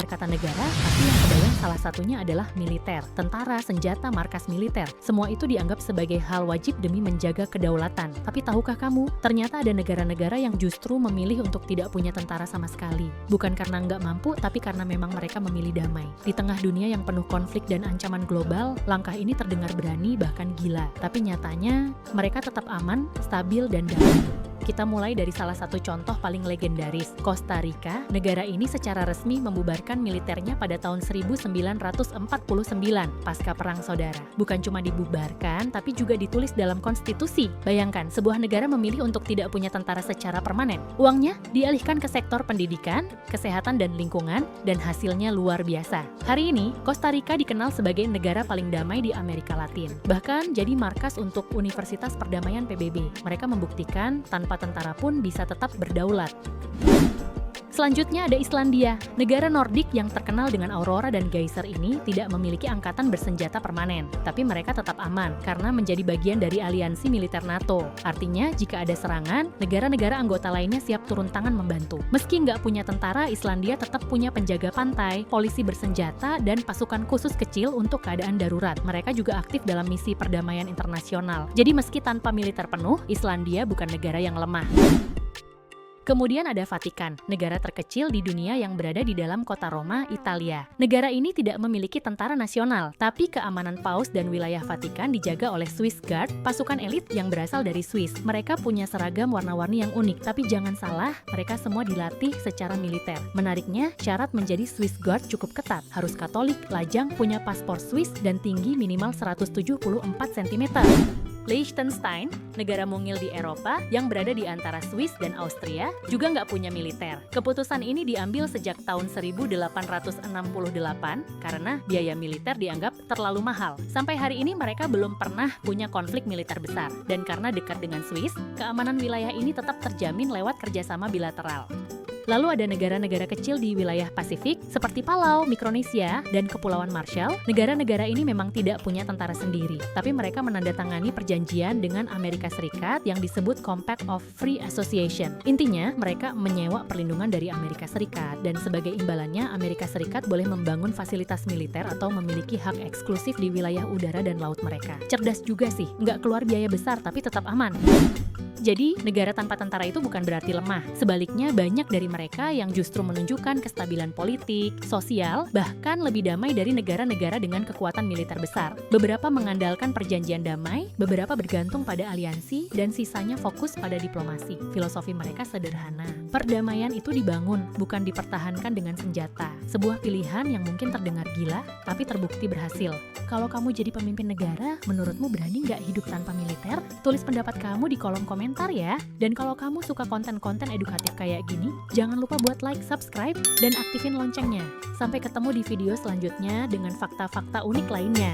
kata negara, tapi yang kebayang salah satunya adalah militer, tentara, senjata, markas militer. Semua itu dianggap sebagai hal wajib demi menjaga kedaulatan. Tapi tahukah kamu, ternyata ada negara-negara yang justru memilih untuk tidak punya tentara sama sekali. Bukan karena nggak mampu, tapi karena memang mereka memilih damai. Di tengah dunia yang penuh konflik dan ancaman global, langkah ini terdengar berani bahkan gila. Tapi nyatanya, mereka tetap aman, stabil, dan damai. Kita mulai dari salah satu contoh paling legendaris, Costa Rica. Negara ini secara resmi membubarkan militernya pada tahun 1949, pasca Perang Saudara. Bukan cuma dibubarkan, tapi juga ditulis dalam konstitusi. Bayangkan, sebuah negara memilih untuk tidak punya tentara secara permanen. Uangnya dialihkan ke sektor pendidikan, kesehatan, dan lingkungan, dan hasilnya luar biasa. Hari ini, Costa Rica dikenal sebagai negara paling damai di Amerika Latin. Bahkan jadi markas untuk Universitas Perdamaian PBB. Mereka membuktikan tanpa tentara pun bisa tetap berdaulat. Selanjutnya ada Islandia. Negara Nordik yang terkenal dengan aurora dan geyser ini tidak memiliki angkatan bersenjata permanen. Tapi mereka tetap aman karena menjadi bagian dari aliansi militer NATO. Artinya, jika ada serangan, negara-negara anggota lainnya siap turun tangan membantu. Meski nggak punya tentara, Islandia tetap punya penjaga pantai, polisi bersenjata, dan pasukan khusus kecil untuk keadaan darurat. Mereka juga aktif dalam misi perdamaian internasional. Jadi meski tanpa militer penuh, Islandia bukan negara yang lemah. Kemudian ada Vatikan, negara terkecil di dunia yang berada di dalam kota Roma, Italia. Negara ini tidak memiliki tentara nasional, tapi keamanan Paus dan wilayah Vatikan dijaga oleh Swiss Guard, pasukan elit yang berasal dari Swiss. Mereka punya seragam warna-warni yang unik, tapi jangan salah, mereka semua dilatih secara militer. Menariknya, syarat menjadi Swiss Guard cukup ketat. Harus Katolik, lajang, punya paspor Swiss, dan tinggi minimal 174 cm. Liechtenstein, negara mungil di Eropa yang berada di antara Swiss dan Austria, juga nggak punya militer. Keputusan ini diambil sejak tahun 1868 karena biaya militer dianggap terlalu mahal. Sampai hari ini mereka belum pernah punya konflik militer besar. Dan karena dekat dengan Swiss, keamanan wilayah ini tetap terjamin lewat kerjasama bilateral. Lalu ada negara-negara kecil di wilayah Pasifik seperti Palau, Mikronesia, dan Kepulauan Marshall. Negara-negara ini memang tidak punya tentara sendiri, tapi mereka menandatangani perjanjian dengan Amerika Serikat yang disebut Compact of Free Association. Intinya, mereka menyewa perlindungan dari Amerika Serikat, dan sebagai imbalannya Amerika Serikat boleh membangun fasilitas militer atau memiliki hak eksklusif di wilayah udara dan laut mereka. Cerdas juga sih, nggak keluar biaya besar tapi tetap aman. Jadi, negara tanpa tentara itu bukan berarti lemah. Sebaliknya, banyak dari mereka yang justru menunjukkan kestabilan politik, sosial, bahkan lebih damai dari negara-negara dengan kekuatan militer besar. Beberapa mengandalkan perjanjian damai, beberapa bergantung pada aliansi, dan sisanya fokus pada diplomasi. Filosofi mereka sederhana. Perdamaian itu dibangun, bukan dipertahankan dengan senjata. Sebuah pilihan yang mungkin terdengar gila, tapi terbukti berhasil. Kalau kamu jadi pemimpin negara, menurutmu berani nggak hidup tanpa militer? Tulis pendapat kamu di kolom komentar ya. Dan kalau kamu suka konten-konten edukatif kayak gini, jangan lupa buat like, subscribe, dan aktifin loncengnya. Sampai ketemu di video selanjutnya dengan fakta-fakta unik lainnya.